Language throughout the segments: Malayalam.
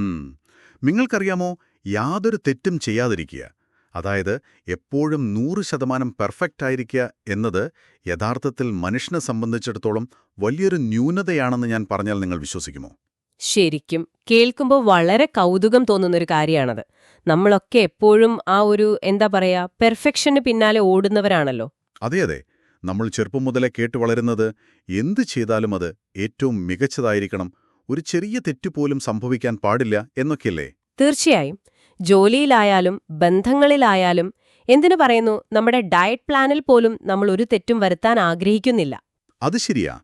ഉം. നിങ്ങൾക്കറിയാമോ, യാതൊരു തെറ്റും ചെയ്യാതിരിക്കുക, അതായത് എപ്പോഴും 100% പെർഫെക്റ്റ് ആയിരിക്കുക എന്നത് യഥാർത്ഥത്തിൽ മനുഷ്യനെ സംബന്ധിച്ചിടത്തോളം വലിയൊരു ന്യൂനതയാണെന്ന് ഞാൻ പറഞ്ഞാൽ നിങ്ങൾ വിശ്വസിക്കുമോ? ശരിക്കും കേൾക്കുമ്പോൾ വളരെ കൗതുകം തോന്നുന്നൊരു കാര്യമാണത്. നമ്മളൊക്കെ എപ്പോഴും ആ ഒരു എന്താ പറയാ പെർഫെക്ഷന് പിന്നാലെ ഓടുന്നവരാണല്ലോ. അതെ അതെ, നമ്മൾ ചെറുപ്പം മുതലേ കേട്ട് വളരുന്നത് എന്ത് ചെയ്താലും അത് ഏറ്റവും മികച്ചതായിരിക്കണം, ഒരു ചെറിയ തെറ്റുപോലും സംഭവിക്കാൻ പാടില്ല എന്നൊക്കെയല്ലേ? തീർച്ചയായും. ജോലിയിലായാലും ബന്ധങ്ങളിലായാലും എന്തിനു പറയുന്നു, നമ്മുടെ ഡയറ്റ് പ്ലാനിൽ പോലും നമ്മൾ ഒരു തെറ്റും വരുത്താൻ ആഗ്രഹിക്കുന്നില്ല. അത് ശരിയാ.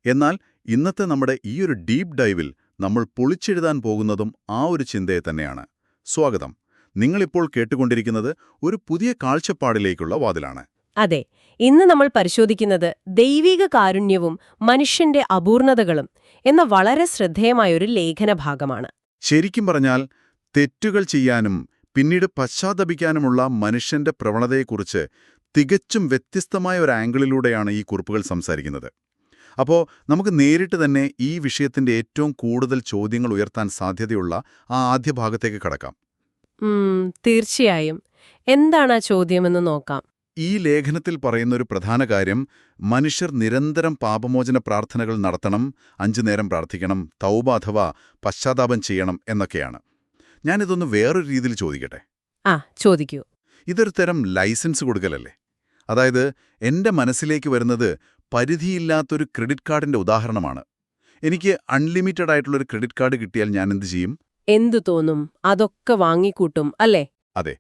എന്നാൽ ഇന്നത്തെ നമ്മുടെ ഈയൊരു ഡീപ്പ് ഡൈവിൽ നമ്മൾ പൊളിച്ചെഴുതാൻ പോകുന്നതും ആ ഒരു ചിന്തയെ തന്നെയാണ്. സ്വാഗതം. നിങ്ങളിപ്പോൾ കേട്ടുകൊണ്ടിരിക്കുന്നത് ഒരു പുതിയ കാഴ്ചപ്പാടിലേക്കുള്ള വാതിലാണ്. അതെ, ഇന്ന് നമ്മൾ പരിശോധിക്കുന്നത് ദൈവിക കാരുണ്യവും മനുഷ്യന്റെ അപൂർണതകളും എന്ന വളരെ ശ്രദ്ധേയമായൊരു ലേഖനഭാഗമാണ്. ശരിക്കും പറഞ്ഞാൽ തെറ്റുകൾ ചെയ്യാനും പിന്നീട് പശ്ചാത്തപിക്കാനുമുള്ള മനുഷ്യന്റെ പ്രവണതയെക്കുറിച്ച് തികച്ചും വ്യത്യസ്തമായ ഒരു ആംഗിളിലൂടെയാണ് ഈ കുറിപ്പുകൾ സംസാരിക്കുന്നത്. അപ്പോൾ നമുക്ക് നേരിട്ട് തന്നെ ഈ വിഷയത്തിന്റെ ഏറ്റവും കൂടുതൽ ചോദ്യങ്ങൾ ഉയർത്താൻ സാധ്യതയുള്ള ആ ആദ്യ ഭാഗത്തേക്ക് കടക്കാം. തീർച്ചയായും. എന്താണ് ആ ചോദ്യമെന്ന് നോക്കാം. ഈ ലേഖനത്തിൽ പറയുന്നൊരു പ്രധാന കാര്യം, മനുഷ്യർ നിരന്തരം പാപമോചന പ്രാർത്ഥനകൾ നടത്തണം, 5 നേരം പ്രാർത്ഥിക്കണം, തൗബ അഥവാ പശ്ചാത്താപം ചെയ്യണം എന്നൊക്കെയാണ്. ഞാനിതൊന്ന് വേറൊരു രീതിയിൽ ചോദിക്കട്ടെ. ചോദിക്കൂ. ഇതൊരു തരം ലൈസൻസ് കൊടുക്കലല്ലേ? അതായത് എന്റെ മനസ്സിലേക്ക് വരുന്നത് പരിധിയില്ലാത്തൊരു ക്രെഡിറ്റ് കാർഡിന്റെ ഉദാഹരണമാണ്. എനിക്ക് അൺലിമിറ്റഡ് ആയിട്ടുള്ളൊരു ക്രെഡിറ്റ് കാർഡ് കിട്ടിയാൽ ഞാൻ എന്ത് ചെയ്യും? എന്തു തോന്നും? അതൊക്കെ വാങ്ങിക്കൂട്ടും അല്ലേ? അതെ.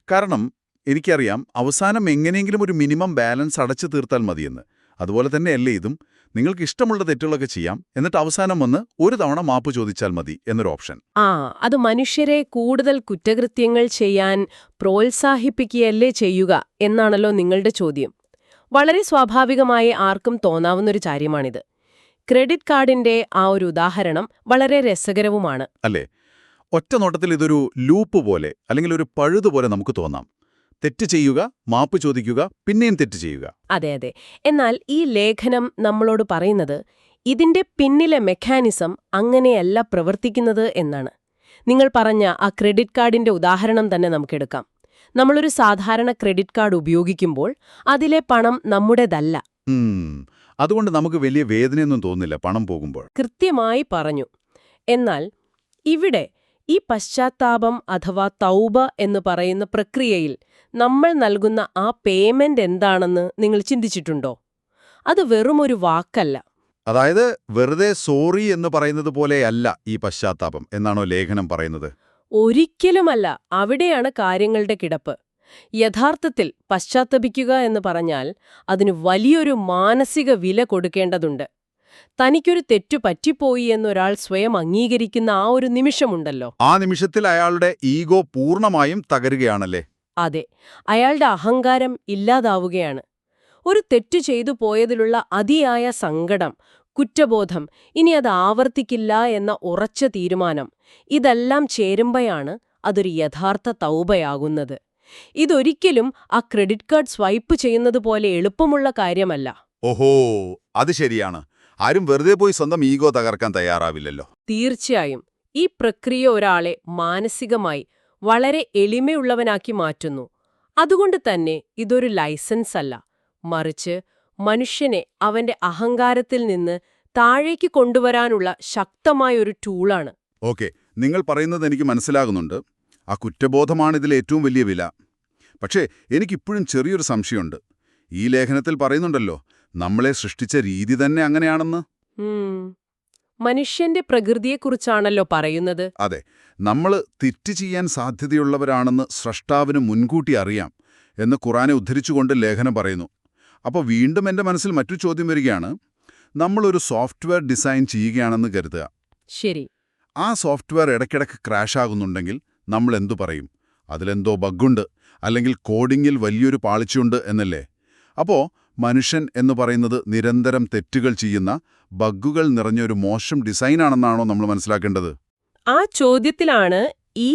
കാരണം എനിക്കറിയാം അവസാനം എങ്ങനെയെങ്കിലും ഒരു മിനിമം ബാലൻസ് അടച്ചു തീർത്താൽ മതിയെന്ന്. അതുപോലെ തന്നെയല്ലേ ഇതും? നിങ്ങൾക്ക് ഇഷ്ടമുള്ള തെറ്റുകളൊക്കെ ചെയ്യാം, എന്നിട്ട് അവസാനം വന്ന് ഒരു തവണ മാപ്പ് ചോദിച്ചാൽ മതി എന്നൊരു ഓപ്ഷൻ. അത് മനുഷ്യരെ കൂടുതൽ കുറ്റകൃത്യങ്ങൾ ചെയ്യാൻ പ്രോത്സാഹിപ്പിക്കുകയല്ലേ ചെയ്യുക എന്നാണല്ലോ നിങ്ങളുടെ ചോദ്യം. വളരെ സ്വാഭാവികമായി ആർക്കും തോന്നാവുന്നൊരു കാര്യമാണിത്. ക്രെഡിറ്റ് കാർഡിന്റെ ആ ഒരു ഉദാഹരണം വളരെ രസകരവുമാണ് അല്ലേ? ഒറ്റ നോട്ടത്തിൽ ഇതൊരു ലൂപ്പ് പോലെ അല്ലെങ്കിൽ ഒരു പഴുതുപോലെ നമുക്ക് തോന്നാം. തെറ്റ് ചെയ്യുക, മാപ്പ് ചോദിക്കുക, പിന്നെയും തെറ്റ് ചെയ്യുക. അതെ അതെ. എന്നാൽ ഈ ലേഖനം നമ്മളോട് പറയുന്നത് ഇതിന്റെ പിന്നിലെ മെക്കാനിസം അങ്ങനെയല്ല പ്രവർത്തിക്കുന്നത് എന്നാണ്. നിങ്ങൾ പറഞ്ഞ ആ ക്രെഡിറ്റ് കാർഡിന്റെ ഉദാഹരണം തന്നെ നമുക്കെടുക്കാം. നമ്മളൊരു സാധാരണ ക്രെഡിറ്റ് കാർഡ് ഉപയോഗിക്കുമ്പോൾ അതിലെ പണം നമ്മുടേതല്ല. അതുകൊണ്ട് നമുക്ക് വലിയ വേദനയൊന്നും തോന്നില്ല പണം പോകുമ്പോൾ. കൃത്യമായി പറഞ്ഞു. എന്നാൽ ഇവിടെ ഈ പശ്ചാത്താപം അഥവാ തൗബ എന്ന് പറയുന്ന പ്രക്രിയയിൽ നമ്മൾ നൽകുന്ന ആ പേയ്മെന്റ് എന്താണെന്ന് നിങ്ങൾ ചിന്തിച്ചിട്ടുണ്ടോ? അത് വെറുമൊരു വാക്കല്ല. അതായത് വെറുതെ സോറി എന്ന് പറയുന്നത് പോലെയല്ല ഈ പശ്ചാത്താപം എന്നാണോ ലേഖനം പറയുന്നത്? ഒരിക്കലുമല്ല. അവിടെയാണ് കാര്യങ്ങളുടെ കിടപ്പ്. യഥാർത്ഥത്തിൽ പശ്ചാത്തപിക്കുക എന്ന് പറഞ്ഞാൽ അതിന് വലിയൊരു മാനസിക വില കൊടുക്കേണ്ടതുണ്ട്. തനിക്കൊരു തെറ്റു പറ്റിപ്പോയി എന്നൊരാൾ സ്വയം അംഗീകരിക്കുന്ന ആ ഒരു നിമിഷമുണ്ടല്ലോ, ആ നിമിഷത്തിൽ അയാളുടെ ഈഗോ പൂർണ്ണമായും തകരുകയാണല്ലേ? അതെ, അയാളുടെ അഹങ്കാരം ഇല്ലാതാവുകയാണ്. ഒരു തെറ്റു ചെയ്തു പോയതിലുള്ള അതിയായ സങ്കടം, കുറ്റബോധം, ഇനി അത് ആവർത്തിക്കില്ല എന്ന ഉറച്ച തീരുമാനം, ഇതെല്ലാം ചേരുമ്പോഴാണ് അതൊരു യഥാർത്ഥ തൗബയാകുന്നത്. ഇതൊരിക്കലും ആ ക്രെഡിറ്റ് കാർഡ് സ്വൈപ്പ് ചെയ്യുന്നത് പോലെ എളുപ്പമുള്ള കാര്യമല്ല. ഓഹോ, അത് ശരിയാണ്. ആരും വെറുതെ പോയി സ്വന്തം ഈഗോ തകർക്കാൻ തയ്യാറാവില്ലല്ലോ. തീർച്ചയായും. ഈ പ്രക്രിയ ഒരാളെ മാനസികമായി വളരെ എളിമയുള്ളവനാക്കി മാറ്റുന്നു. അതുകൊണ്ട് തന്നെ ഇതൊരു ലൈസൻസ് അല്ല, മറിച്ച് മനുഷ്യനെ അവന്റെ അഹങ്കാരത്തിൽ നിന്ന് താഴേക്ക് കൊണ്ടുവരാനുള്ള ശക്തമായൊരു ടൂളാണ്. ഓക്കെ, നിങ്ങൾ പറയുന്നത് എനിക്ക് മനസ്സിലാകുന്നുണ്ട്. ആ കുറ്റബോധമാണ് ഇതിൽ ഏറ്റവും വലിയ വില. പക്ഷേ എനിക്കിപ്പോഴും ചെറിയൊരു സംശയമുണ്ട്. ഈ ലേഖനത്തിൽ പറയുന്നുണ്ടല്ലോ, നമ്മളെ സൃഷ്ടിച്ച രീതി തന്നെ അങ്ങനെയാണെന്ന്. മനുഷ്യന്റെ പ്രകൃതിയെക്കുറിച്ചാണല്ലോ പറയുന്നത്. അതെ, നമ്മൾ തെറ്റ് ചെയ്യാൻ സാധ്യതയുള്ളവരാണെന്ന് സ്രഷ്ടാവിന് മുൻകൂട്ടി അറിയാം എന്ന് ഖുറാനെ ഉദ്ധരിച്ചുകൊണ്ട് ലേഖനം പറയുന്നു. അപ്പോൾ വീണ്ടും എൻ്റെ മനസ്സിൽ മറ്റൊരു ചോദ്യം വരികയാണ്. നമ്മളൊരു സോഫ്റ്റ്വെയർ ഡിസൈൻ ചെയ്യുകയാണെന്ന് കരുതുക. ശരി. ആ സോഫ്റ്റ്വെയർ ഇടയ്ക്കിടയ്ക്ക് ക്രാഷ് ആകുന്നുണ്ടെങ്കിൽ നമ്മൾ എന്തു പറയും? അതിലെന്തോ ബഗ്ഗുണ്ട്, അല്ലെങ്കിൽ കോഡിങ്ങിൽ വലിയൊരു പാളിച്ചുണ്ട് എന്നല്ലേ? അപ്പോൾ മനുഷ്യൻ എന്ന് പറയുന്നത് നിരന്തരം തെറ്റുകൾ ചെയ്യുന്ന, ബഗ്ഗുകൾ നിറഞ്ഞൊരു മോശം ഡിസൈനാണെന്നാണോ നമ്മൾ മനസ്സിലാക്കേണ്ടത്? ആ ചോദ്യത്തിലാണ് ഈ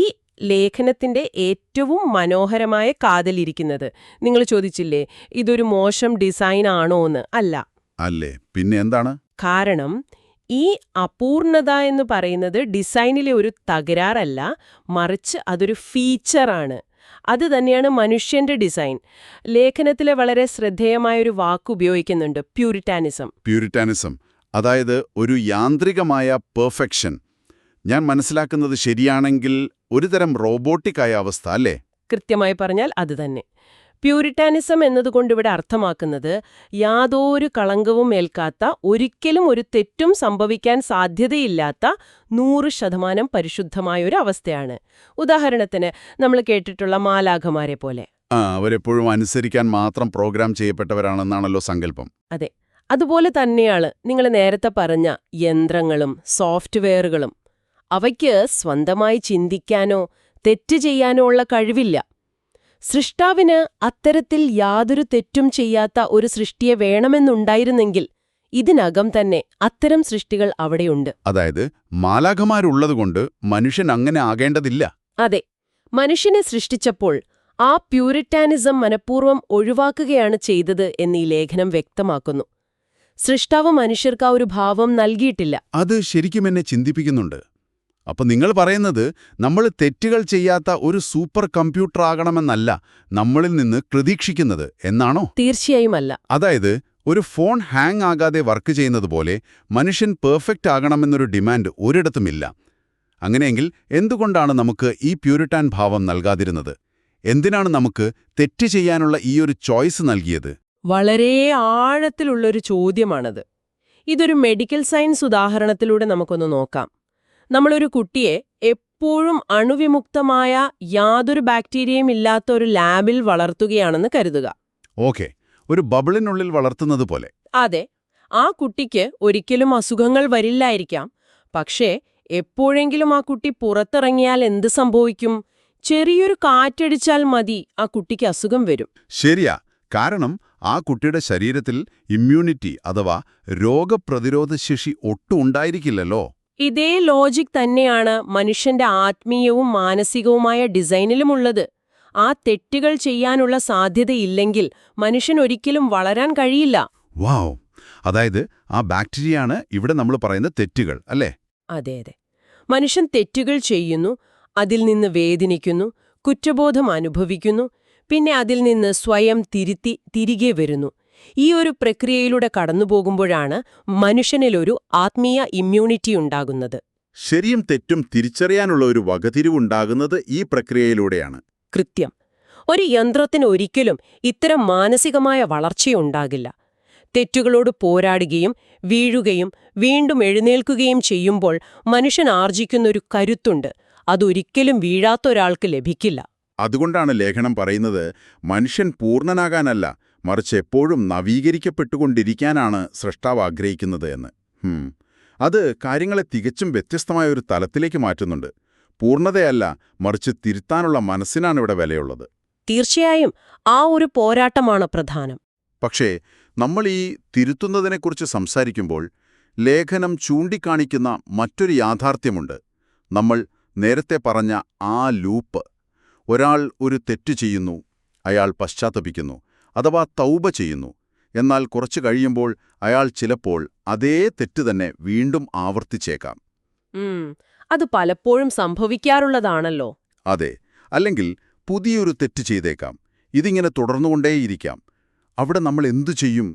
ലേഖനത്തിന്റെ ഏറ്റവും മനോഹരമായ കാതലിരിക്കുന്നത്. നിങ്ങൾ ചോദിച്ചില്ലേ, ഇതൊരു മോശം ഡിസൈൻ ആണോ എന്ന്? അല്ല. അല്ലേ, പിന്നെ എന്താണ്? കാരണം ഈ അപൂർണത എന്ന് പറയുന്നത് ഡിസൈനിലെ ഒരു തകരാറല്ല, മറിച്ച് അതൊരു ഫീച്ചറാണ്. അത് തന്നെയാണ് മനുഷ്യന്റെ ഡിസൈൻ. ലേഖനത്തിലെ വളരെ ശ്രദ്ധേയമായൊരു വാക്ക് ഉപയോഗിക്കുന്നുണ്ട്, പ്യൂരിറ്റാനിസം. പ്യൂരിറ്റാനിസം, അതായത് ഒരു യാന്ത്രികമായ പെർഫെക്ഷൻ. ഞാൻ മനസ്സിലാക്കുന്നത് ശരിയാണെങ്കിൽ ഒരുതരം റോബോട്ടിക്കായ അവസ്ഥ അല്ലേ? കൃത്യമായി പറഞ്ഞാൽ അത് തന്നെ. പ്യൂരിറ്റാനിസം എന്നതുകൊണ്ടിവിടെ അർത്ഥമാക്കുന്നത് യാതൊരു കളങ്കവും ഏൽക്കാത്ത, ഒരിക്കലും ഒരു തെറ്റും സംഭവിക്കാൻ സാധ്യതയില്ലാത്ത 100% പരിശുദ്ധമായൊരു അവസ്ഥയാണ്. ഉദാഹരണത്തിന് നമ്മൾ കേട്ടിട്ടുള്ള മാലാഖമാരെ പോലെ. അവരെപ്പോഴും അനുസരിക്കാൻ മാത്രം പ്രോഗ്രാം ചെയ്യപ്പെട്ടവരാണെന്നാണല്ലോ സങ്കല്പം. അതെ, അതുപോലെ തന്നെയാണ് നിങ്ങൾ നേരത്തെ പറഞ്ഞ യന്ത്രങ്ങളും സോഫ്റ്റ്വെയറുകളും. അവയ്ക്ക് സ്വന്തമായി ചിന്തിക്കാനോ തെറ്റ് ചെയ്യാനോ ഉള്ള കഴിവില്ല. സൃഷ്ടാവിന് അത്തരത്തിൽ യാതൊരു തെറ്റും ചെയ്യാത്ത ഒരു സൃഷ്ടിയെ വേണമെന്നുണ്ടായിരുന്നെങ്കിൽ ഇതിനകം തന്നെ അത്തരം സൃഷ്ടികൾ അവിടെയുണ്ട്. അതായത് മാലാഖമാരുള്ളതുകൊണ്ട് മനുഷ്യൻ അങ്ങനെ ആകേണ്ടതില്ല. അതെ, മനുഷ്യനെ സൃഷ്ടിച്ചപ്പോൾ ആ പ്യൂരിറ്റാനിസം മനഃപൂർവ്വം ഒഴിവാക്കുകയാണ് ചെയ്തത് എന്ന് ഈ ലേഖനം വ്യക്തമാക്കുന്നു. സൃഷ്ടാവ് മനുഷ്യർക്ക് ആ ഒരു ഭാവം നൽകിയിട്ടില്ല. അത് ശരിക്കും എന്നെ ചിന്തിപ്പിക്കുന്നുണ്ട്. അപ്പൊ നിങ്ങൾ പറയുന്നത് നമ്മൾ തെറ്റുകൾ ചെയ്യാത്ത ഒരു സൂപ്പർ കമ്പ്യൂട്ടർ ആകണമെന്നല്ല നമ്മളിൽ നിന്ന് പ്രതീക്ഷിക്കുന്നത് എന്നാണോ? തീർച്ചയായുമല്ല. അതായത് ഒരു ഫോൺ ഹാങ് ആകാതെ വർക്ക് ചെയ്യുന്നത് പോലെ മനുഷ്യൻ പെർഫെക്റ്റ് ആകണമെന്നൊരു ഡിമാൻഡ് ഒരിടത്തുമില്ല. അങ്ങനെയെങ്കിൽ എന്തുകൊണ്ടാണ് നമുക്ക് ഈ പ്യൂരിറ്റാൻ ഭാവം നൽകാതിരുന്നത്? എന്തിനാണ് നമുക്ക് തെറ്റ് ചെയ്യാനുള്ള ഈയൊരു ചോയ്സ് നൽകിയത്? വളരെ ആഴത്തിലുള്ളൊരു ചോദ്യമാണത്. ഇതൊരു മെഡിക്കൽ സയൻസ് ഉദാഹരണത്തിലൂടെ നമുക്കൊന്ന് നോക്കാം. നമ്മളൊരു കുട്ടിയെ എപ്പോഴും അണുവിമുക്തമായ യാതൊരു ബാക്ടീരിയയും ഇല്ലാത്ത ഒരു ലാബിൽ വളർത്തുകയാണെന്ന് കരുതുക. ഓക്കെ, ഒരു ബബിളിനുള്ളിൽ വളർത്തുന്നത് പോലെ. അതെ, ആ കുട്ടിക്ക് ഒരിക്കലും അസുഖങ്ങൾ വരില്ലായിരിക്കാം. പക്ഷേ എപ്പോഴെങ്കിലും ആ കുട്ടി പുറത്തിറങ്ങിയാൽ എന്ത് സംഭവിക്കും? ചെറിയൊരു കാറ്റടിച്ചാൽ മതി, ആ കുട്ടിക്ക് അസുഖം വരും. ശരിയാ, കാരണം ആ കുട്ടിയുടെ ശരീരത്തിൽ ഇമ്മ്യൂണിറ്റി അഥവാ രോഗപ്രതിരോധശേഷി ഒട്ടും ഉണ്ടായിരിക്കില്ലല്ലോ. ഇതേ ലോജിക് തന്നെയാണ് മനുഷ്യന്റെ ആത്മീയവും മാനസികവുമായ ഡിസൈനിലുമുള്ളത്. ആ തെറ്റുകൾ ചെയ്യാനുള്ള സാധ്യതയില്ലെങ്കിൽ മനുഷ്യൻ ഒരിക്കലും വളരാൻ കഴിയില്ല. വാവ്, അതായത് ആ ബാക്ടീരിയയാണ് ഇവിടെ നമ്മൾ പറയുന്ന തെറ്റുകൾ അല്ലേ? അതെ അതെ, മനുഷ്യൻ തെറ്റുകൾ ചെയ്യുന്നു, അതിൽ നിന്ന് വേദനിക്കുന്നു, കുറ്റബോധം അനുഭവിക്കുന്നു, പിന്നെ അതിൽ നിന്ന് സ്വയം തിരുത്തി തിരികെ വരുന്നു. ഈ ഒരു പ്രക്രിയയിലൂടെ കടന്നുപോകുമ്പോഴാണ് മനുഷ്യനിലൊരു ആത്മീയ ഇമ്മ്യൂണിറ്റി ഉണ്ടാകുന്നത്. ശരിയും തെറ്റും തിരിച്ചറിയാനുള്ള ഒരു വകതിരിവുണ്ടാകുന്നത് ഈ പ്രക്രിയയിലൂടെയാണ്. കൃത്യം. ഒരു യന്ത്രത്തിന് ഒരിക്കലും ഇത്തരം മാനസികമായ വളർച്ചയുണ്ടാകില്ല. തെറ്റുകളോട് പോരാടുകയും വീഴുകയും വീണ്ടും എഴുന്നേൽക്കുകയും ചെയ്യുമ്പോൾ മനുഷ്യൻ ആർജിക്കുന്നൊരു കരുത്തുണ്ട്. അതൊരിക്കലും വീഴാത്തൊരാൾക്ക് ലഭിക്കില്ല. അതുകൊണ്ടാണ് ലേഖനം പറയുന്നത് മനുഷ്യൻ പൂർണ്ണനാകാനല്ല, മറിച്ച് എപ്പോഴും നവീകരിക്കപ്പെട്ടുകൊണ്ടിരിക്കാനാണ് സൃഷ്ടാവ് ആഗ്രഹിക്കുന്നത് എന്ന്. അത് കാര്യങ്ങളെ തികച്ചും വ്യത്യസ്തമായ ഒരു തലത്തിലേക്ക് മാറ്റുന്നുണ്ട്. പൂർണ്ണതയല്ല, മറിച്ച് തിരുത്താനുള്ള മനസ്സിനാണ് ഇവിടെ വിലയുള്ളത്. തീർച്ചയായും ആ ഒരു പോരാട്ടമാണ് പ്രധാനം. പക്ഷേ നമ്മൾ ഈ തിരുത്തുന്നതിനെക്കുറിച്ച് സംസാരിക്കുമ്പോൾ ലേഖനം ചൂണ്ടിക്കാണിക്കുന്ന മറ്റൊരു യാഥാർത്ഥ്യമുണ്ട്. നമ്മൾ നേരത്തെ പറഞ്ഞ ആ ലൂപ്പ്. ഒരാൾ ഒരു തെറ്റ് ചെയ്യുന്നു, അയാൾ പശ്ചാത്തപിക്കുന്നു അഥവാ തൗബ ചെയ്യുന്നു. എന്നാൽ കുറച്ചു കഴിയുമ്പോൾ അയാൾ ചിലപ്പോൾ അതേ തെറ്റ് തന്നെ വീണ്ടും ആവർത്തിച്ചേക്കാം. അത് പലപ്പോഴും സംഭവിക്കാറുള്ളതാണല്ലോ. അതെ, അല്ലെങ്കിൽ പുതിയൊരു തെറ്റ് ചെയ്തേക്കാം. ഇതിങ്ങനെ തുടർന്നുകൊണ്ടേയിരിക്കാം. അവിടെ നമ്മൾ എന്തു ചെയ്യും?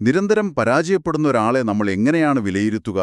നിരന്തരം പരാജയപ്പെടുന്ന ഒരാളെ നമ്മൾ എങ്ങനെയാണ് വിലയിരുത്തുക?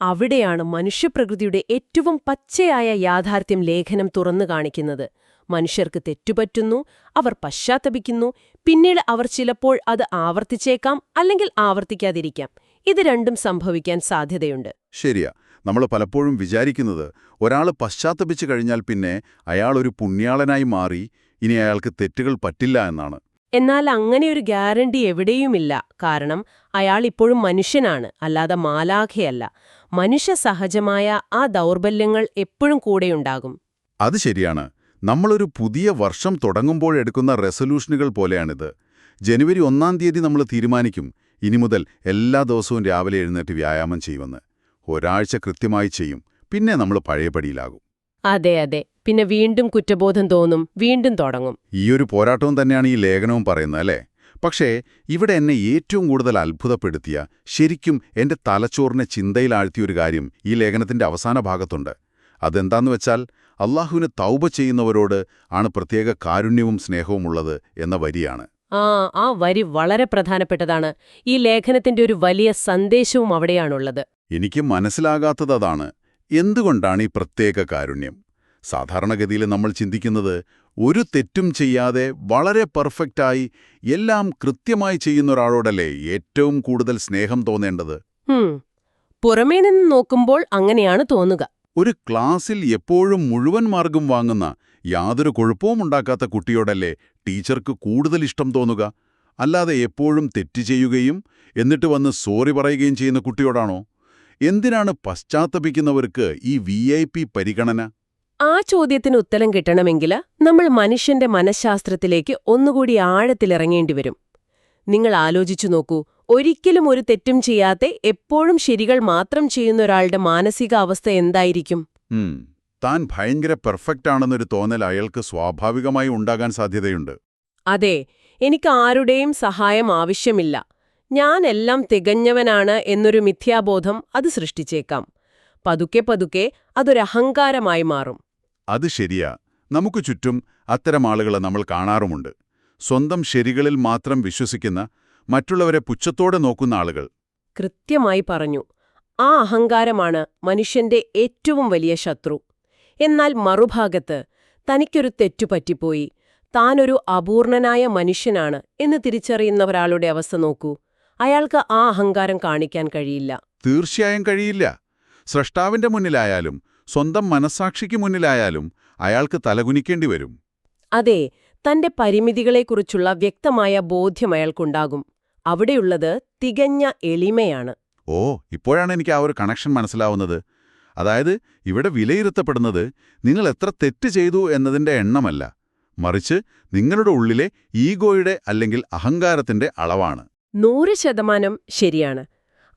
അവിടെയാണ് മനുഷ്യപ്രകൃതിയുടെ ഏറ്റവും പച്ചയായ യാഥാർത്ഥ്യം ലേഖനം തുറന്നു കാണിക്കുന്നത്. മനുഷ്യർക്ക് തെറ്റുപറ്റുന്നു, അവർ പശ്ചാത്തപിക്കുന്നു, പിന്നീട് അവർ ചിലപ്പോൾ അത് ആവർത്തിച്ചേക്കാം, അല്ലെങ്കിൽ ആവർത്തിക്കാതിരിക്കാം. ഇത് രണ്ടും സംഭവിക്കാൻ സാധ്യതയുണ്ട്. ശരിയാ, നമ്മൾ പലപ്പോഴും വിചാരിക്കുന്നത് ഒരാൾ പശ്ചാത്തപിച്ചു കഴിഞ്ഞാൽ പിന്നെ അയാൾ ഒരു പുണ്യാളനായി മാറി, ഇനി അയാൾക്ക് തെറ്റുകൾ പറ്റില്ല എന്നാണ്. എന്നാൽ അങ്ങനെയൊരു ഗ്യാരണ്ടി എവിടെയുമില്ല. കാരണം അയാൾ ഇപ്പോഴും മനുഷ്യനാണ്, അല്ലാതെ മാലാഖയല്ല. മനുഷ്യ സഹജമായ ആ ദൗർബല്യങ്ങൾ എപ്പോഴും കൂടെയുണ്ടാകും. അത് ശരിയാണ്. നമ്മളൊരു പുതിയ വർഷം തുടങ്ങുമ്പോഴെടുക്കുന്ന റെസൊല്യൂഷനുകൾ പോലെയാണിത്. ജനുവരി 1-ാം തീയതി നമ്മൾ തീരുമാനിക്കും, ഇനി മുതൽ എല്ലാ ദിവസവും രാവിലെ എഴുന്നേറ്റ് വ്യായാമം ചെയ്യുമെന്ന്. ഒരാഴ്ച കൃത്യമായി ചെയ്യും, പിന്നെ നമ്മൾ പഴയപടിയിലാകും. അതെ അതെ, പിന്നെ വീണ്ടും കുറ്റബോധം തോന്നും, വീണ്ടും തുടങ്ങും. ഈയൊരു പോരാട്ടവും തന്നെയാണ് ഈ ലേഖനവും പറയുന്നത് അല്ലേ? പക്ഷേ ഇവിടെ എന്നെ ഏറ്റവും കൂടുതൽ അത്ഭുതപ്പെടുത്തിയ, ശരിക്കും എന്റെ തലച്ചോറിനെ ചിന്തയിലാഴ്ത്തിയൊരു കാര്യം ഈ ലേഖനത്തിന്റെ അവസാന ഭാഗത്തുണ്ട്. അതെന്താന്ന് വെച്ചാൽ, അള്ളാഹുവിന് തൗബ ചെയ്യുന്നവരോട് ആണ് പ്രത്യേക കാരുണ്യവും സ്നേഹവും ഉള്ളത് എന്ന വരിയാണ്. ആ വരി വളരെ പ്രധാനപ്പെട്ടതാണ്. ഈ ലേഖനത്തിന്റെ ഒരു വലിയ സന്ദേശവും അവിടെയാണുള്ളത്. എനിക്ക് മനസ്സിലാകാത്തത് അതാണ്. എന്തുകൊണ്ടാണ് ഈ പ്രത്യേക കാരുണ്യം? സാധാരണഗതിയിൽ നമ്മൾ ചിന്തിക്കുന്നത്, ഒരു തെറ്റും ചെയ്യാതെ വളരെ പെർഫെക്റ്റായി എല്ലാം കൃത്യമായി ചെയ്യുന്ന ഒരാളോടല്ലേ ഏറ്റവും കൂടുതൽ സ്നേഹം തോന്നേണ്ടത്. പുറമേ നിന്ന് നോക്കുമ്പോൾ അങ്ങനെയാണ് തോന്നുക. ഒരു ക്ലാസ്സിൽ എപ്പോഴും മുഴുവൻ മാർക്കും വാങ്ങുന്ന, യാതൊരു കുഴപ്പവും ഉണ്ടാക്കാത്ത കുട്ടിയോടല്ലേ ടീച്ചർക്ക് കൂടുതൽ ഇഷ്ടം തോന്നുക? അല്ലാതെ എപ്പോഴും തെറ്റ് ചെയ്യുകയും എന്നിട്ട് വന്ന് സോറി പറയുകയും ചെയ്യുന്ന കുട്ടിയോടാണോ? എന്തിനാണ് പശ്ചാത്തപിക്കുന്നവർക്ക് ഈ VIP പരിഗണന? ആ ചോദ്യത്തിന് ഉത്തരം കിട്ടണമെങ്കിൽ നമ്മൾ മനുഷ്യന്റെ മനഃശാസ്ത്രത്തിലേക്ക് ഒന്നുകൂടി ആഴത്തിലിറങ്ങേണ്ടി വരും. നിങ്ങൾ ആലോചിച്ചു നോക്കൂ, ഒരിക്കലും ഒരു തെറ്റും ചെയ്യാതെ എപ്പോഴും ശരികൾ മാത്രം ചെയ്യുന്ന ഒരാളുടെ മാനസികാവസ്ഥ എന്തായിരിക്കും? താൻ ഭയങ്കര പെർഫെക്റ്റ് ആണെന്നൊരു തോന്നൽ അയാൾക്ക് സ്വാഭാവികമായി ഉണ്ടാകാൻ സാധ്യതയുണ്ട്. അതെ, എനിക്ക് ആരുടെയും സഹായം ആവശ്യമില്ല, ഞാൻ എല്ലാം തികഞ്ഞവനാണ് എന്നൊരു മിഥ്യാബോധം അത് സൃഷ്ടിച്ചേക്കാം. പതുക്കെ പതുക്കെ അതൊരഹങ്കാരമായി മാറും. അത് ശരിയാ. നമുക്ക് ചുറ്റും അത്തരം ആളുകളെ നമ്മൾ കാണാറുമുണ്ട്. സ്വന്തം ശരികളിൽ മാത്രം വിശ്വസിക്കുന്ന, മറ്റുള്ളവരെ പുച്ഛത്തോടെ നോക്കുന്ന ആളുകൾ. കൃത്യമായി പറഞ്ഞു. ആ അഹങ്കാരമാണ് മനുഷ്യന്റെ ഏറ്റവും വലിയ ശത്രു. എന്നാൽ മറുഭാഗത്ത്, തനിക്കൊരു തെറ്റുപറ്റിപ്പോയി, താനൊരു അപൂർണനായ മനുഷ്യനാണ് എന്ന് തിരിച്ചറിയുന്ന ഒരാളുടെ അവസ്ഥ നോക്കൂ. അയാൾക്ക് ആ അഹങ്കാരം കാണിക്കാൻ കഴിയില്ല. തീർച്ചയായും കഴിയില്ല. സ്രഷ്ടാവിന്റെ മുന്നിലായാലും സ്വന്തം മനസ്സാക്ഷിക്ക് മുന്നിലായാലും അയാൾക്ക് തലകുനിക്കേണ്ടി വരും. അതെ, തന്റെ പരിമിതികളെക്കുറിച്ചുള്ള വ്യക്തമായ ബോധ്യം അയാൾക്കുണ്ടാകും. അവിടെയുള്ളത് തികഞ്ഞ എളിമയാണ്. ഇപ്പോഴാണ് എനിക്ക് ആ ഒരു കണക്ഷൻ മനസ്സിലാവുന്നത്. അതായത് ഇവിടെ വിലയിരുത്തപ്പെടുന്നത് നിങ്ങൾ എത്ര തെറ്റ് ചെയ്തു എന്നതിന്റെ എണ്ണമല്ല, മറിച്ച് നിങ്ങളുടെ ഉള്ളിലെ ഈഗോയുടെ അല്ലെങ്കിൽ അഹങ്കാരത്തിന്റെ അളവാണ്. 100% ശരിയാണ്.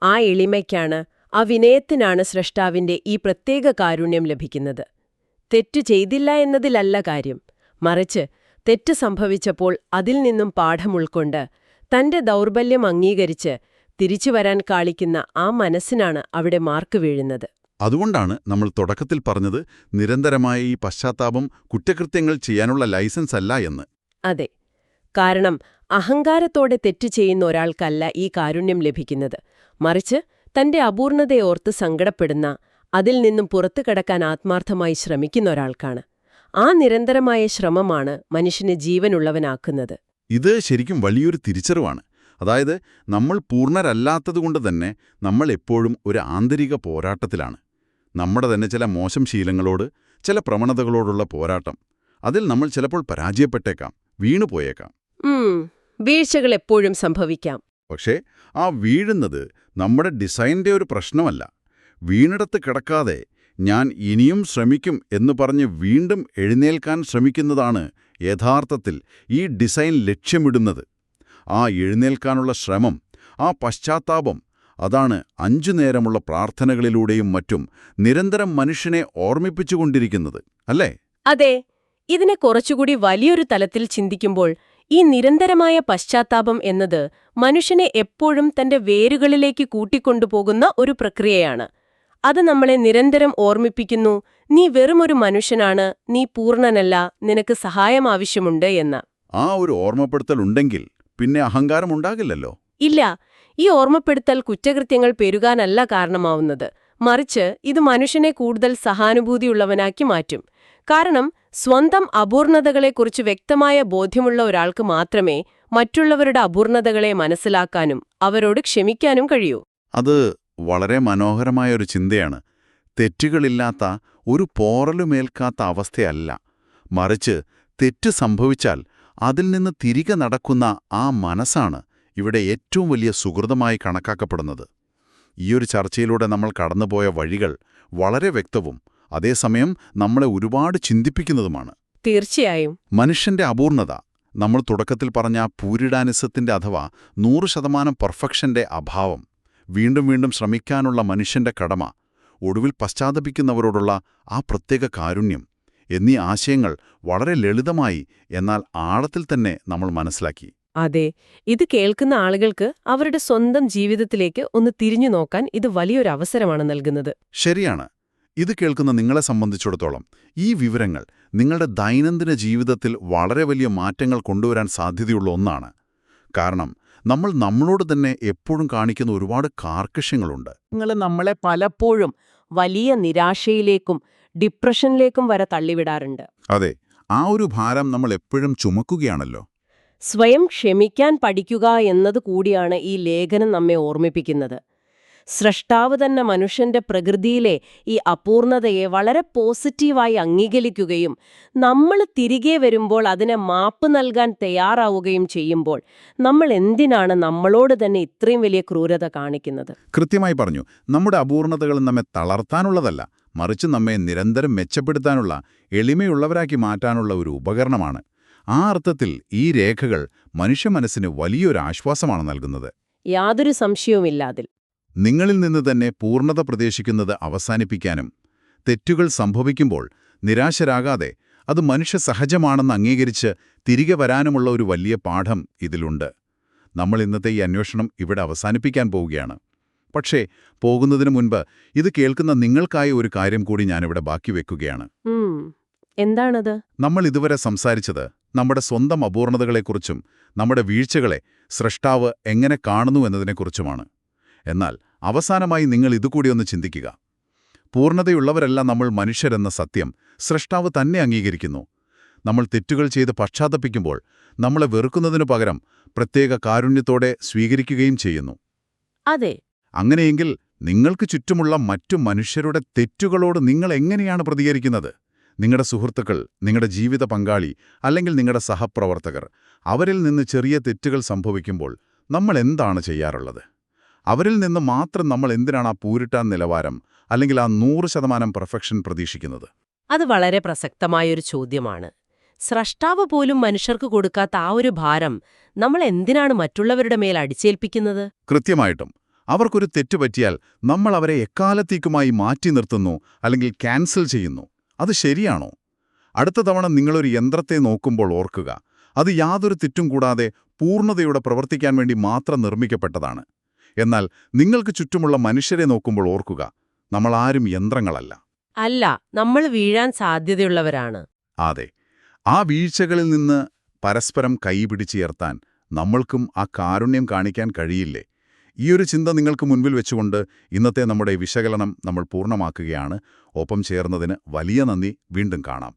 ആ എളിമയ്ക്കാണ്, ആ വിനയത്തിനാണ് സ്രഷ്ടാവിന്റെ ഈ പ്രത്യേക കാരുണ്യം ലഭിക്കുന്നത്. തെറ്റു ചെയ്തില്ല എന്നതിലല്ല കാര്യം, മറിച്ച് തെറ്റ് സംഭവിച്ചപ്പോൾ അതിൽ നിന്നും പാഠം ഉൾക്കൊണ്ട് തന്റെ ദൗർബല്യം അംഗീകരിച്ച് തിരിച്ചുവരാൻ കാണിക്കുന്ന ആ മനസ്സിനാണ് അവിടെ മാർക്ക് വീഴുന്നത്. അതുകൊണ്ടാണ് നമ്മൾ തുടക്കത്തിൽ പറഞ്ഞത്, നിരന്തരമായ ഈ പശ്ചാത്താപം കുറ്റകൃത്യങ്ങൾ ചെയ്യാനുള്ള ലൈസൻസ് അല്ല എന്ന്. അതെ, കാരണം അഹങ്കാരത്തോടെ തെറ്റ് ചെയ്യുന്ന ഒരാൾക്കല്ല ഈ കാരുണ്യം ലഭിക്കുന്നത്, മറിച്ച് തന്റെ അപൂർണതയോർത്ത് സങ്കടപ്പെടുന്ന, അതിൽ നിന്നും പുറത്തു കടക്കാൻ ആത്മാർത്ഥമായി ശ്രമിക്കുന്ന ഒരാൾക്കാണ്. ആ നിരന്തരമായ ശ്രമമാണ് മനുഷ്യനെ ജീവനുള്ളവനാക്കുന്നത്. ഇത് ശരിക്കും വലിയൊരു തിരിച്ചറിവാണ്. അതായത് നമ്മൾ പൂർണ്ണരല്ലാത്തതുകൊണ്ട് തന്നെ നമ്മൾ എപ്പോഴും ഒരു ആന്തരിക പോരാട്ടത്തിലാണ്. നമ്മുടെ തന്നെ ചില മോശം ശീലങ്ങളോട്, ചില പ്രവണതകളോടുള്ള പോരാട്ടം. അതിൽ നമ്മൾ ചിലപ്പോൾ പരാജയപ്പെട്ടേക്കാം, വീണുപോയേക്കാം. വീഴ്ചകൾ എപ്പോഴും സംഭവിക്കാം. പക്ഷേ ആ വീഴുന്നത് നമ്മുടെ ഡിസൈൻ്റെ ഒരു പ്രശ്നമല്ല. വീണിടത്ത് കിടക്കാതെ ഞാൻ ഇനിയും ശ്രമിക്കും എന്ന് പറഞ്ഞ് വീണ്ടും എഴുന്നേൽക്കാൻ ശ്രമിക്കുന്നതാണ് യഥാർത്ഥത്തിൽ ഈ ഡിസൈൻ ലക്ഷ്യമിടുന്നത്. ആ എഴുന്നേൽക്കാനുള്ള ശ്രമം, ആ പശ്ചാത്താപം, അതാണ് 5 നേരമുള്ള പ്രാർത്ഥനകളിലൂടെയും മറ്റും നിരന്തരം മനുഷ്യനെ ഓർമ്മിപ്പിച്ചുകൊണ്ടിരിക്കുന്നത്, അല്ലേ? അതെ, ഇതിനെ കുറച്ചുകൂടി വലിയൊരു തലത്തിൽ ചിന്തിക്കുമ്പോൾ ഈ നിരന്തരമായ പശ്ചാത്താപം എന്നത് മനുഷ്യനെ എപ്പോഴും തന്റെ വേരുകളിലേക്ക് കൂട്ടിക്കൊണ്ടുപോകുന്ന ഒരു പ്രക്രിയയാണ്. അത് നമ്മളെ നിരന്തരം ഓർമ്മിപ്പിക്കുന്നു, നീ വെറുമൊരു മനുഷ്യനാണ്, നീ പൂർണ്ണനല്ല, നിനക്ക് സഹായം ആവശ്യമുണ്ട് എന്ന്. ആ ഒരു ഓർമ്മപ്പെടുത്തൽ ഉണ്ടെങ്കിൽ പിന്നെ അഹങ്കാരമുണ്ടാകില്ലല്ലോ. ഇല്ല, ഈ ഓർമ്മപ്പെടുത്തൽ കുറ്റകൃത്യങ്ങൾ പെരുകാനല്ല കാരണമാവുന്നത്, മറിച്ച് ഇത് മനുഷ്യനെ കൂടുതൽ സഹാനുഭൂതിയുള്ളവനാക്കി മാറ്റും. കാരണം സ്വന്തം അപൂർണതകളെക്കുറിച്ച് വ്യക്തമായ ബോധ്യമുള്ള ഒരാൾക്ക് മാത്രമേ മറ്റുള്ളവരുടെ അപൂർണതകളെ മനസ്സിലാക്കാനും അവരോട് ക്ഷമിക്കാനും കഴിയൂ. അത് വളരെ മനോഹരമായൊരു ചിന്തയാണ്. തെറ്റുകളില്ലാത്ത, ഒരു പോറലുമേൽക്കാത്ത അവസ്ഥയല്ല, മറിച്ച് തെറ്റ് സംഭവിച്ചാൽ അതിൽ നിന്ന് തിരികെ നടക്കുന്ന ആ മനസ്സാണ് ഇവിടെ ഏറ്റവും വലിയ സുഹൃതമായി കണക്കാക്കപ്പെടുന്നത്. ഈയൊരു ചർച്ചയിലൂടെ നമ്മൾ കടന്നുപോയ വഴികൾ വളരെ വ്യക്തവും അതേസമയം നമ്മളെ ഒരുപാട് ചിന്തിപ്പിക്കുന്നതുമാണ്. തീർച്ചയായും. മനുഷ്യന്റെ അപൂർണത, നമ്മൾ തുടക്കത്തിൽ പറഞ്ഞ പൂരിഡാനിസത്തിന്റെ അഥവാ 100% പെർഫെക്ഷന്റെ അഭാവം, വീണ്ടും വീണ്ടും ശ്രമിക്കാനുള്ള മനുഷ്യന്റെ കടമ, ഒടുവിൽ പശ്ചാത്തപിക്കുന്നവരോടുള്ള ആ പ്രത്യേക കാരുണ്യം എന്നീ ആശയങ്ങൾ വളരെ ലളിതമായി എന്നാൽ ആഴത്തിൽ തന്നെ നമ്മൾ മനസ്സിലാക്കി. അതെ, ഇത് കേൾക്കുന്ന ആളുകൾക്ക് അവരുടെ സ്വന്തം ജീവിതത്തിലേക്ക് ഒന്ന് തിരിഞ്ഞു നോക്കാൻ ഇത് വലിയൊരു അവസരമാണ് നൽകുന്നത്. ശരിയാണ്. ഇത് കേൾക്കുന്ന നിങ്ങളെ സംബന്ധിച്ചിടത്തോളം ഈ വിവരങ്ങൾ നിങ്ങളുടെ ദൈനംദിന ജീവിതത്തിൽ വളരെ വലിയ മാറ്റങ്ങൾ കൊണ്ടുവരാൻ സാധ്യതയുള്ള ഒന്നാണ്. കാരണം നമ്മൾ നമ്മളോട് തന്നെ എപ്പോഴും കാണിക്കുന്ന ഒരുപാട് കാർക്കശ്യങ്ങളുണ്ട്. നമ്മളെ പലപ്പോഴും വലിയ നിരാശയിലേക്കും ഡിപ്രഷനിലേക്കും വരെ തള്ളിവിടാറുണ്ട്. അതെ, ആ ഒരു ഭാരം നമ്മൾ എപ്പോഴും ചുമക്കുകയാണല്ലോ. സ്വയം ക്ഷമിക്കാൻ പഠിക്കുക എന്നത് കൂടിയാണ് ഈ ലേഖനം നമ്മെ ഓർമ്മിപ്പിക്കുന്നത്. സ്രഷ്ടാവ് തന്നെ മനുഷ്യന്റെ പ്രകൃതിയിലെ ഈ അപൂർണതയെ വളരെ പോസിറ്റീവായി അംഗീകരിക്കുകയും നമ്മൾ തിരികെ വരുമ്പോൾ അതിനെ മാപ്പ് നൽകാൻ തയ്യാറാവുകയും ചെയ്യുമ്പോൾ നമ്മൾ എന്തിനാണ് നമ്മളോട് തന്നെ ഇത്രയും വലിയ ക്രൂരത കാണിക്കുന്നത്? കൃത്യമായി പറഞ്ഞു. നമ്മുടെ അപൂർണതകൾ നമ്മെ തളർത്താനുള്ളതല്ല, മറിച്ച് നമ്മെ നിരന്തരം മെച്ചപ്പെടുത്താനുള്ള, എളിമയുള്ളവരാക്കി മാറ്റാനുള്ള ഒരു ഉപകരണമാണ്. ആ അർത്ഥത്തിൽ ഈ രേഖകൾ മനുഷ്യ മനസ്സിന് വലിയൊരു ആശ്വാസമാണ് നൽകുന്നത്. യാതൊരു സംശയവുമില്ലാതിൽ. നിങ്ങളിൽ നിന്ന് തന്നെ പൂർണ്ണത പ്രതീക്ഷിക്കുന്നത് അവസാനിപ്പിക്കാനും, തെറ്റുകൾ സംഭവിക്കുമ്പോൾ നിരാശരാകാതെ അത് മനുഷ്യ സഹജമാണെന്ന് അംഗീകരിച്ച് തിരികെ വരാനുമുള്ള ഒരു വലിയ പാഠം ഇതിലുണ്ട്. നമ്മൾ ഇന്നത്തെ ഈ അന്വേഷണം ഇവിടെ അവസാനിപ്പിക്കാൻ പോവുകയാണ്. പക്ഷേ പോകുന്നതിന് മുൻപ് ഇത് കേൾക്കുന്ന നിങ്ങൾക്കായി ഒരു കാര്യം കൂടി ഞാനിവിടെ ബാക്കി വെക്കുകയാണ്. എന്താണത്? നമ്മൾ ഇതുവരെ സംസാരിച്ചത് നമ്മുടെ സ്വന്തം അപൂർണതകളെക്കുറിച്ചും നമ്മുടെ വീഴ്ചകളെ സ്രഷ്ടാവ് എങ്ങനെ കാണുന്നു എന്നതിനെക്കുറിച്ചുമാണ്. എന്നാൽ അവസാനമായി നിങ്ങൾ ഇതുകൂടി ഒന്ന് ചിന്തിക്കുക. പൂർണ്ണതയുള്ളവരല്ല നമ്മൾ മനുഷ്യരെന്ന സത്യം സ്രഷ്ടാവ് തന്നെ അംഗീകരിക്കുന്നു. നമ്മൾ തെറ്റുകൾ ചെയ്ത് പശ്ചാത്തപിക്കുമ്പോൾ നമ്മളെ വെറുക്കുന്നതിനു പകരം പ്രത്യേക കാരുണ്യത്തോടെ സ്വീകരിക്കുകയും ചെയ്യുന്നു. അതെ. അങ്ങനെയെങ്കിൽ നിങ്ങൾക്ക് ചുറ്റുമുള്ള മറ്റു മനുഷ്യരുടെ തെറ്റുകളോട് നിങ്ങൾ എങ്ങനെയാണ് പ്രതികരിക്കുന്നത്? നിങ്ങളുടെ സുഹൃത്തുക്കൾ, നിങ്ങളുടെ ജീവിത പങ്കാളി, അല്ലെങ്കിൽ നിങ്ങളുടെ സഹപ്രവർത്തകർ, അവരിൽ നിന്ന് ചെറിയ തെറ്റുകൾ സംഭവിക്കുമ്പോൾ നമ്മൾ എന്താണ് ചെയ്യാറുള്ളത്? അവരിൽ നിന്ന് മാത്രം നമ്മൾ എന്തിനാണ് ആ പൂരിട്ടാൻ നിലവാരം അല്ലെങ്കിൽ ആ 100% പെർഫെക്ഷൻ പ്രതീക്ഷിക്കുന്നത്? അത് വളരെ പ്രസക്തമായൊരു ചോദ്യമാണ്. സ്രഷ്ടാവ് പോലും മനുഷ്യർക്ക് കൊടുക്കാത്ത ആ ഒരു ഭാരം നമ്മൾ എന്തിനാണ് മറ്റുള്ളവരുടെ മേൽ അടിച്ചേൽപ്പിക്കുന്നത്? കൃത്യമായിട്ടും അവർക്കൊരു തെറ്റ് പറ്റിയാൽ നമ്മൾ അവരെ എക്കാലത്തേക്കുമായി മാറ്റി നിർത്തുന്നു അല്ലെങ്കിൽ ക്യാൻസൽ ചെയ്യുന്നു. അത് ശരിയാണോ? അടുത്ത തവണ നിങ്ങളൊരു യന്ത്രത്തെ നോക്കുമ്പോൾ ഓർക്കുക, അത് യാതൊരു തെറ്റും കൂടാതെ പൂർണ്ണതയോടെ പ്രവർത്തിക്കാൻ വേണ്ടി മാത്രം നിർമ്മിക്കപ്പെട്ടതാണ്. എന്നാൽ നിങ്ങൾക്ക് ചുറ്റുമുള്ള മനുഷ്യരെ നോക്കുമ്പോൾ ഓർക്കുക, നമ്മളാരും യന്ത്രങ്ങളല്ല. അല്ല, നമ്മൾ വീഴാൻ സാധ്യതയുള്ളവരാണ്. അതെ, ആ വീഴ്ചകളിൽ നിന്ന് പരസ്പരം കൈപിടിച്ചുയർത്താൻ നമ്മൾക്കും ആ കാരുണ്യം കാണിക്കാൻ കഴിയില്ലേ? ഈയൊരു ചിന്ത നിങ്ങൾക്ക് മുൻപിൽ വെച്ചുകൊണ്ട് ഇന്നത്തെ നമ്മുടെ വിശകലനം നമ്മൾ പൂർണ്ണമാക്കുകയാണ്. ഒപ്പം ചേർന്നതിന് വലിയ നന്ദി. വീണ്ടും കാണാം.